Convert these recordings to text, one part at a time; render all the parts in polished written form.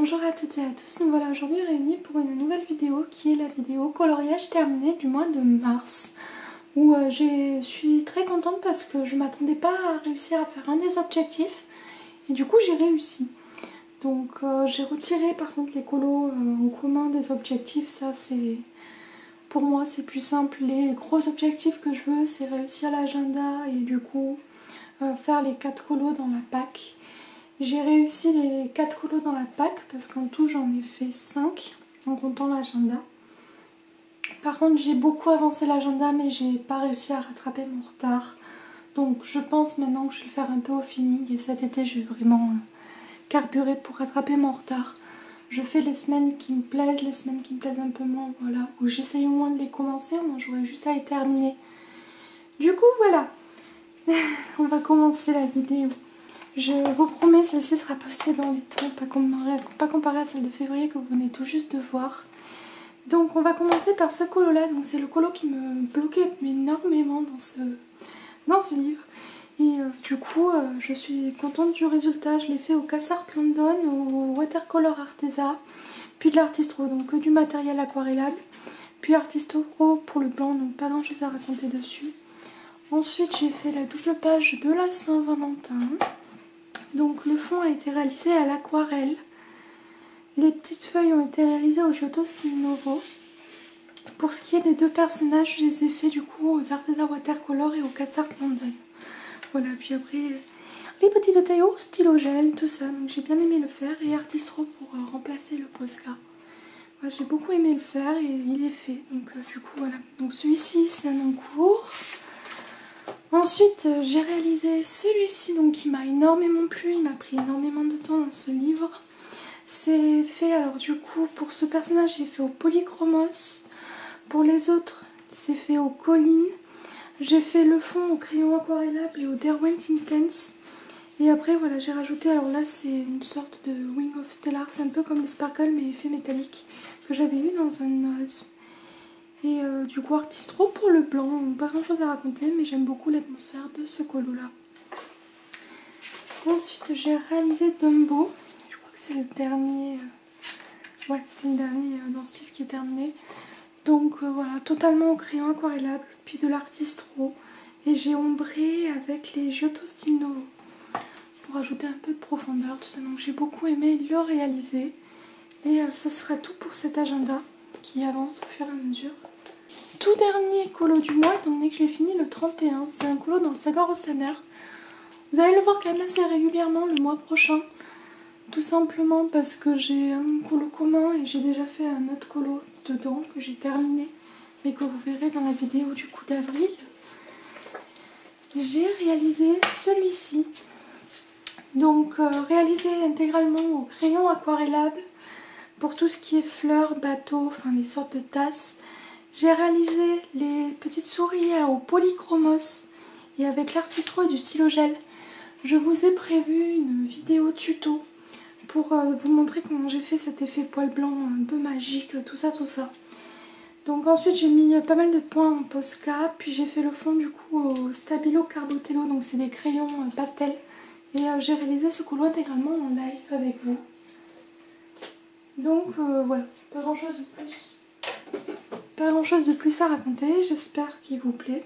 Bonjour à toutes et à tous, nous voilà aujourd'hui réunis pour une nouvelle vidéo qui est la vidéo coloriage terminé du mois de mars où je suis très contente parce que je m'attendais pas à réussir à faire un des objectifs et du coup j'ai réussi. Donc j'ai retiré par contre les colos en commun des objectifs, ça c'est pour moi c'est plus simple. Les gros objectifs que je veux c'est réussir l'agenda et du coup faire les 4 colos dans la PAC. J'ai réussi les 4 colos dans la PAC parce qu'en tout j'en ai fait 5 en comptant l'agenda. Par contre j'ai beaucoup avancé l'agenda mais j'ai pas réussi à rattraper mon retard. Donc je pense maintenant que je vais le faire un peu au feeling et cet été je vais vraiment carburer pour rattraper mon retard. Je fais les semaines qui me plaisent, les semaines qui me plaisent un peu moins, voilà. Où j'essaye au moins de les commencer, moi j'aurais juste à les terminer. Du coup voilà, on va commencer la vidéo. Je vous promets, celle-ci sera postée dans les temps, pas comparée à celle de février que vous venez tout juste de voir. Donc on va commencer par ce colo là, donc c'est le colo qui me bloquait énormément dans ce livre. Et du coup je suis contente du résultat, je l'ai fait au Cassart London, au Watercolor Arteza, puis de l'Artistro, donc que du matériel aquarellable, puis Artistro pour le blanc, donc pas grand chose à raconter dessus. Ensuite j'ai fait la double page de la Saint-Valentin. Donc le fond a été réalisé à l'aquarelle. Les petites feuilles ont été réalisées au Giotto Stile Novo. Pour ce qui est des deux personnages, je les ai fait du coup aux Arteza Watercolor et au Cassart London. Voilà, puis après les petits détails au stylo gel, tout ça. Donc j'ai bien aimé le faire et Artistro pour remplacer le Posca. Voilà, j'ai beaucoup aimé le faire et il est fait. Donc du coup voilà. Donc celui-ci c'est un en cours. Ensuite, j'ai réalisé celui-ci donc qui m'a énormément plu, il m'a pris énormément de temps dans ce livre. C'est fait, alors du coup, pour ce personnage, j'ai fait au Polychromos. Pour les autres, c'est fait au Colline. J'ai fait le fond au crayon aquarellable et au Derwent Intense. Et après, voilà, j'ai rajouté, alors là, c'est une sorte de Wing of Stellar, c'est un peu comme les Sparkle, mais effet métallique, que j'avais eu dans un Nose. Et du coup Artistro pour le blanc, pas grand chose à raconter mais j'aime beaucoup l'atmosphère de ce colo là. Ensuite j'ai réalisé Dumbo, je crois que c'est le dernier, ouais c'est le dernier dans ce livre qui est terminé. Donc voilà, totalement au crayon aquarellable, puis de l'Artistro et j'ai ombré avec les Giotto Stile Novo pour ajouter un peu de profondeur, tout ça. Donc j'ai beaucoup aimé le réaliser et ce sera tout pour cet agenda qui avance au fur et à mesure. Tout dernier colo du mois, étant donné que je l'ai fini le 31, c'est un colo dans le Sagar Ostaner. Vous allez le voir quand même assez régulièrement le mois prochain, tout simplement parce que j'ai un colo commun et j'ai déjà fait un autre colo dedans que j'ai terminé, mais que vous verrez dans la vidéo du coup d'avril. J'ai réalisé celui-ci, donc réalisé intégralement au crayon aquarellable pour tout ce qui est fleurs, bateaux, enfin les sortes de tasses. J'ai réalisé les petites souris au Polychromos et avec l'Artistro et du stylo gel. Je vous ai prévu une vidéo tuto pour vous montrer comment j'ai fait cet effet poil blanc un peu magique, tout ça. Donc ensuite j'ai mis pas mal de points en Posca, puis j'ai fait le fond du coup au Stabilo Carbotello, donc c'est des crayons pastel. Et j'ai réalisé ce colo intégralement en live avec vous. Donc voilà, pas grand chose de plus à raconter, j'espère qu'il vous plaît.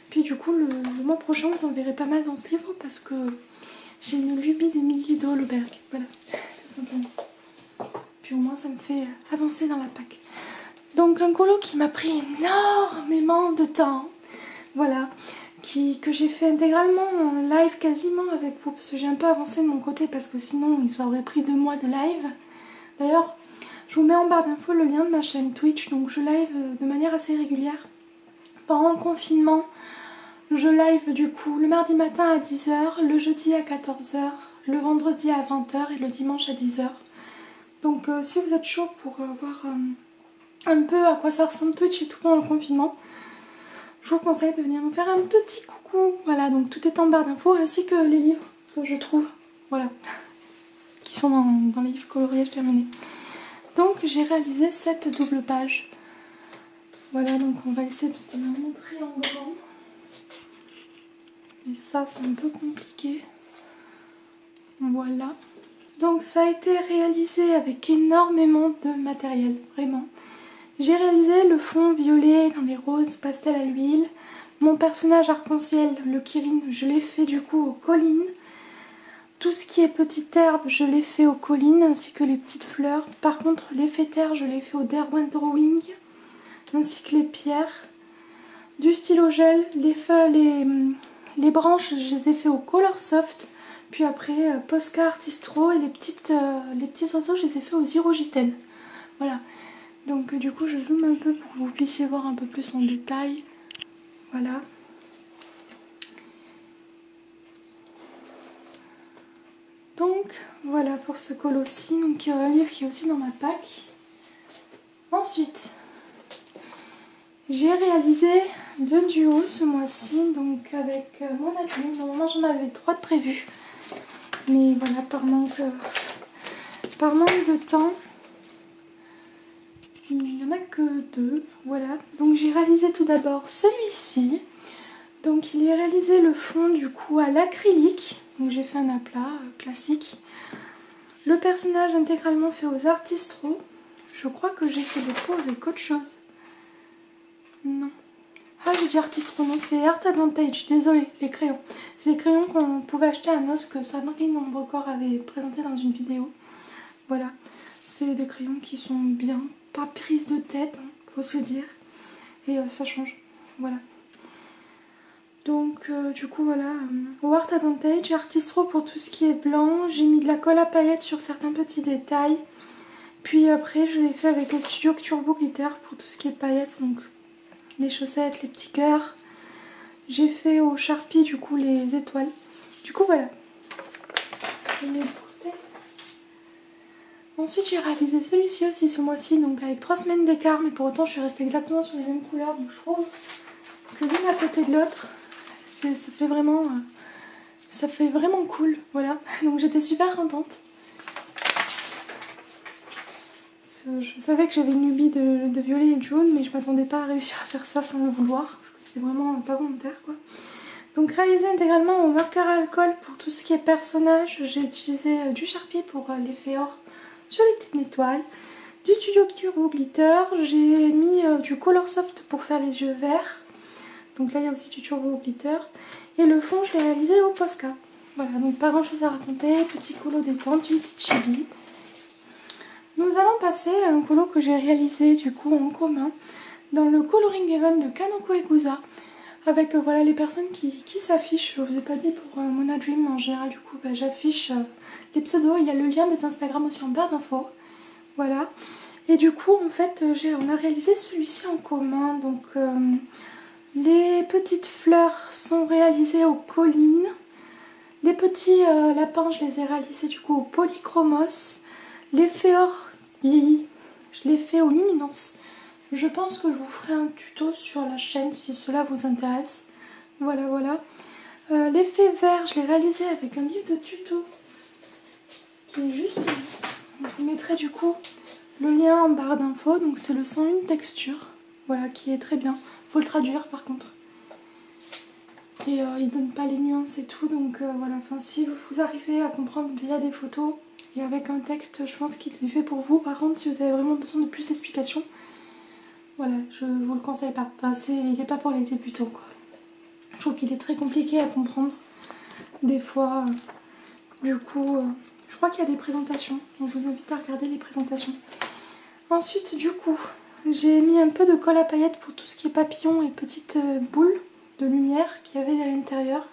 Puis du coup le mois prochain vous en verrez pas mal dans ce livre parce que j'ai une lubie d'Emilie Dahlberg, voilà, tout simplement. Puis au moins ça me fait avancer dans la PAC. Donc un colo qui m'a pris énormément de temps, voilà, que j'ai fait intégralement en live quasiment avec vous parce que j'ai un peu avancé de mon côté parce que sinon ça aurait pris 2 mois de live. D'ailleurs, je vous mets en barre d'infos le lien de ma chaîne Twitch, donc je live de manière assez régulière. Pendant le confinement, je live du coup le mardi matin à 10 h, le jeudi à 14 h, le vendredi à 20 h et le dimanche à 10 h. Donc si vous êtes chaud pour voir un peu à quoi ça ressemble Twitch et tout pendant le confinement, je vous conseille de venir me faire un petit coucou. Voilà, donc tout est en barre d'infos ainsi que les livres que je trouve, voilà, qui sont dans les livres coloriage terminés. Donc j'ai réalisé cette double page. Voilà, donc on va essayer de la montrer en grand. Mais ça c'est un peu compliqué. Voilà. Donc ça a été réalisé avec énormément de matériel, vraiment. J'ai réalisé le fond violet dans les roses pastel à l'huile. Mon personnage arc-en-ciel, le Kirin, je l'ai fait du coup aux collines. Tout ce qui est petite herbe, je l'ai fait aux collines, ainsi que les petites fleurs. Par contre, l'effet terre, je l'ai fait au Derwent Drawing, ainsi que les pierres. Du stylo gel, les feuilles, les branches, je les ai fait au Color Soft. Puis après, Posca Artistro et les petits oiseaux, je les ai fait au Zirogiten. Voilà. Donc du coup, je zoome un peu pour que vous puissiez voir un peu plus en détail. Voilà. Donc voilà pour ce colosse-ci, donc un livre qui est aussi dans ma pack. Ensuite, j'ai réalisé 2 duos ce mois-ci, donc avec mon adjoint. Normalement j'en avais 3 de prévus, mais voilà, par manque de temps, il n'y en a que 2. Voilà, donc j'ai réalisé tout d'abord celui-ci. Donc il est réalisé le fond du coup à l'acrylique. Donc j'ai fait un aplat classique. Le personnage intégralement fait aux Artistro. Je crois que j'ai fait des pots avec autre chose. Non. Ah, j'ai dit Artistro, non, c'est Art Advantage. Désolée, les crayons. C'est les crayons qu'on pouvait acheter à Nos que Sandrine Nombrecor avait présenté dans une vidéo. Voilà. C'est des crayons qui sont bien, pas prise de tête, hein, faut se dire. Et ça change. Voilà. Donc du coup voilà, au Art Advantage, Artistro pour tout ce qui est blanc, j'ai mis de la colle à paillettes sur certains petits détails. Puis après je l'ai fait avec le studio Turbo Glitter pour tout ce qui est paillettes, donc les chaussettes, les petits cœurs. J'ai fait au Sharpie du coup les étoiles. Du coup voilà. Je mets de côté. Ensuite j'ai réalisé celui-ci aussi ce mois-ci, donc avec 3 semaines d'écart, mais pour autant je suis restée exactement sur les mêmes couleurs, donc je trouve que l'une à côté de l'autre, ça fait vraiment cool, voilà. Donc j'étais super contente. Je savais que j'avais une lubie de violet et de jaune, mais je m'attendais pas à réussir à faire ça sans le vouloir, parce que c'était vraiment pas volontaire quoi. Donc réalisé intégralement au marqueur à alcool pour tout ce qui est personnage, j'ai utilisé du Sharpie pour l'effet or sur les petites étoiles, du Studio Turbo Glitter, j'ai mis du Color Soft pour faire les yeux verts. Donc là il y a aussi du Turbo Glitter. Et le fond je l'ai réalisé au Posca. Voilà, donc pas grand chose à raconter. Petit colo détente, une petite chibi. Nous allons passer à un colo que j'ai réalisé du coup en commun dans le Coloring Event de Kanoko Egusa. Avec voilà les personnes qui s'affichent. Je vous ai pas dit pour Mona Dream en général, du coup bah, j'affiche les pseudos. Il y a le lien des Instagram aussi en barre d'infos. Voilà. Et du coup en fait on a réalisé celui-ci en commun. Donc les petites fleurs sont réalisées aux collines. Les petits lapins, je les ai réalisés du coup au polychromos. Les féors, je les fais aux luminances. Je pense que je vous ferai un tuto sur la chaîne si cela vous intéresse. Voilà, voilà. L'effet vert, je l'ai réalisé avec un livre de tuto qui est juste... Je vous mettrai du coup le lien en barre d'infos. Donc c'est le 101 texture. Voilà, qui est très bien. Faut le traduire par contre. Et il donne pas les nuances et tout. Donc voilà, enfin si vous arrivez à comprendre via des photos et avec un texte, je pense qu'il est fait pour vous. Par contre, si vous avez vraiment besoin de plus d'explications, voilà, je vous le conseille pas. Enfin, il n'est pas pour les débutants quoi. Je trouve qu'il est très compliqué à comprendre. Des fois, du coup, je crois qu'il y a des présentations. Donc je vous invite à regarder les présentations. Ensuite, du coup, j'ai mis un peu de colle à paillettes pour tout ce qui est papillons et petites boules de lumière qu'il y avait à l'intérieur.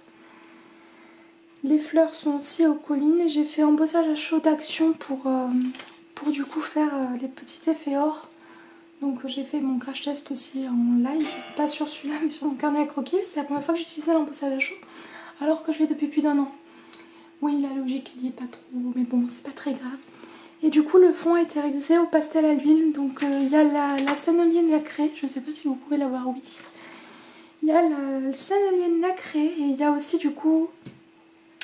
Les fleurs sont aussi aux collines et j'ai fait embossage à chaud d'action pour du coup faire les petits effets or. Donc j'ai fait mon crash test aussi en live, pas sur celui-là mais sur mon carnet à croquis. C'est la première fois que j'utilisais l'embossage à chaud alors que je l'ai depuis plus d'1 an. Oui, la logique elle n'y est pas trop, mais bon c'est pas très grave. Et du coup le fond a été réalisé au pastel à l'huile. Donc il y a la sannelienne nacrée, je sais pas si vous pouvez la voir, oui. Il y a la sannelienne nacrée et il y a aussi du coup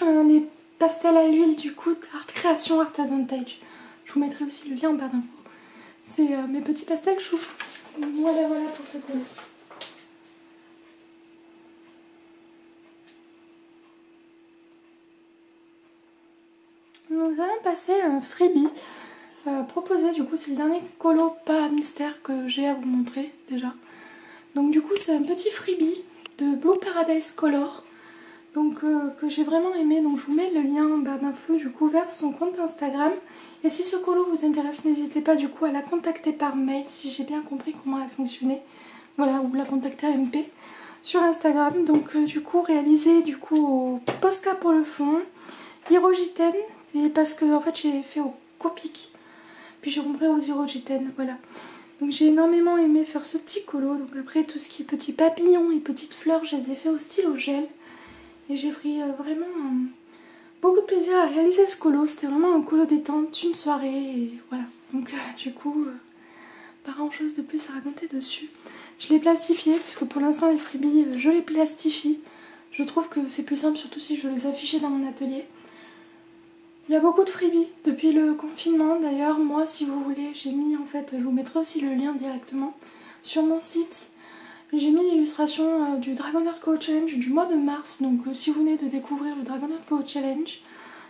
les pastels à l'huile du coup Art Création Art Advantage. Je vous mettrai aussi le lien en barre d'infos. C'est mes petits pastels chouchou. Voilà, voilà pour ce colo. Nous allons passer un freebie proposé, du coup c'est le dernier colo pas mystère que j'ai à vous montrer déjà. Donc du coup c'est un petit freebie de Blue Paradise Color, donc que j'ai vraiment aimé. Donc je vous mets le lien en barre d'infos du coup vers son compte Instagram. Et si ce colo vous intéresse, n'hésitez pas du coup à la contacter par mail si j'ai bien compris comment elle fonctionnait. Voilà, ou la contacter à MP sur Instagram. Donc du coup réalisé du coup au Posca pour le fond, Hyrogitène, et parce que en fait j'ai fait au Copic, puis j'ai ombré aux Hyrogitènes, voilà. Donc j'ai énormément aimé faire ce petit colo. Donc après tout ce qui est petits papillons et petites fleurs, je les ai fait au stylo gel. Et j'ai pris vraiment beaucoup de plaisir à réaliser ce colo. C'était vraiment un colo détente, une soirée, et voilà. Donc du coup, pas grand chose de plus à raconter dessus. Je l'ai plastifié, parce que pour l'instant les freebies, je les plastifie. Je trouve que c'est plus simple, surtout si je veux les afficher dans mon atelier. Il y a beaucoup de freebies depuis le confinement. D'ailleurs, moi, si vous voulez, j'ai mis en fait, je vous mettrai aussi le lien directement sur mon site. J'ai mis l'illustration du Dragon Heart Co Challenge du mois de mars. Donc, si vous venez de découvrir le Dragon Heart Co Challenge,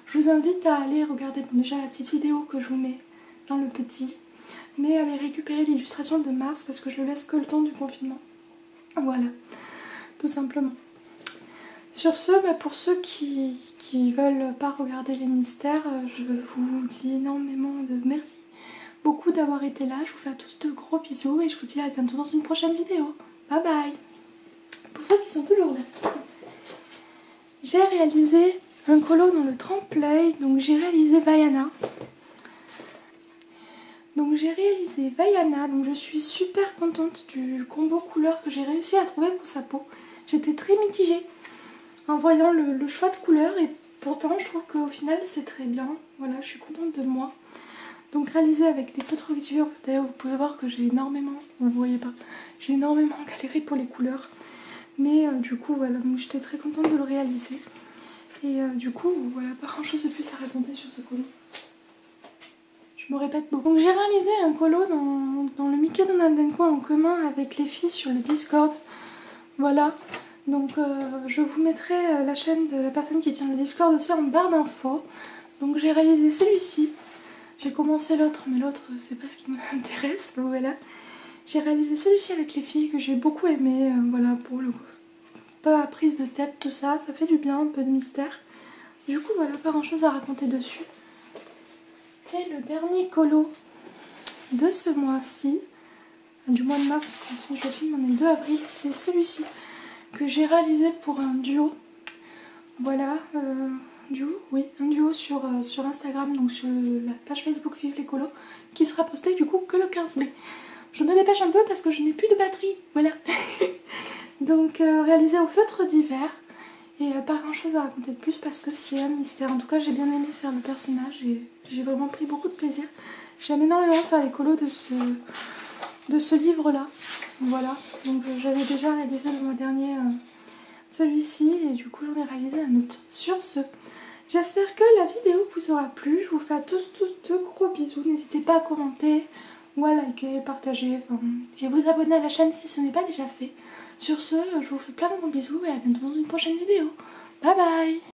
je vous invite à aller regarder déjà la petite vidéo que je vous mets dans le petit, mais aller récupérer l'illustration de mars parce que je le laisse que le temps du confinement. Voilà, tout simplement. Sur ce, pour ceux qui veulent pas regarder les mystères, je vous dis énormément de merci beaucoup d'avoir été là. Je vous fais à tous de gros bisous et je vous dis à bientôt dans une prochaine vidéo. Bye bye. Pour ceux qui sont toujours là, j'ai réalisé un colo dans le trempe-l'œil. Donc j'ai réalisé Vaiana. Donc je suis super contente du combo couleur que j'ai réussi à trouver pour sa peau. J'étais très mitigée en voyant le choix de couleur, et pourtant je trouve qu'au final c'est très bien. Voilà, je suis contente de moi. Donc réalisé avec des feutres vitueurs. D'ailleurs vous pouvez voir que j'ai énormément, vous ne voyez pas, j'ai énormément galéré pour les couleurs. Mais du coup voilà, donc j'étais très contente de le réaliser. Et du coup voilà, pas grand chose de plus à raconter sur ce colo. Je me répète beaucoup. Donc j'ai réalisé un colo dans le Mickey Donald & Co en commun avec les filles sur le Discord. Voilà. Donc je vous mettrai la chaîne de la personne qui tient le Discord aussi en barre d'infos. Donc j'ai réalisé celui-ci. J'ai commencé l'autre, mais l'autre c'est pas ce qui nous intéresse. Donc voilà. J'ai réalisé celui-ci avec les filles que j'ai beaucoup aimé. Voilà, pour le coup. Pas prise de tête, tout ça. Ça fait du bien, un peu de mystère. Du coup voilà, pas grand chose à raconter dessus. Et le dernier colo de ce mois-ci, du mois de mars, parce que je filme, on est le 2 avril, c'est celui-ci que j'ai réalisé pour un duo. Voilà, un duo sur Instagram, donc sur la page Facebook Vive les colos, qui sera posté du coup que le 15 mai. Je me dépêche un peu parce que je n'ai plus de batterie, voilà. Donc réalisé au feutre d'hiver, et pas grand chose à raconter de plus parce que c'est un mystère. En tout cas j'ai bien aimé faire le personnage et j'ai vraiment pris beaucoup de plaisir. J'aime énormément faire les colos de ce livre là. Voilà, donc j'avais déjà réalisé le mois dernier celui-ci, et du coup j'en ai réalisé un autre. Sur ce, j'espère que la vidéo vous aura plu. Je vous fais à tous de gros bisous. N'hésitez pas à commenter ou à liker, partager et vous abonner à la chaîne si ce n'est pas déjà fait. Sur ce, je vous fais plein de gros bisous et à bientôt dans une prochaine vidéo. Bye bye.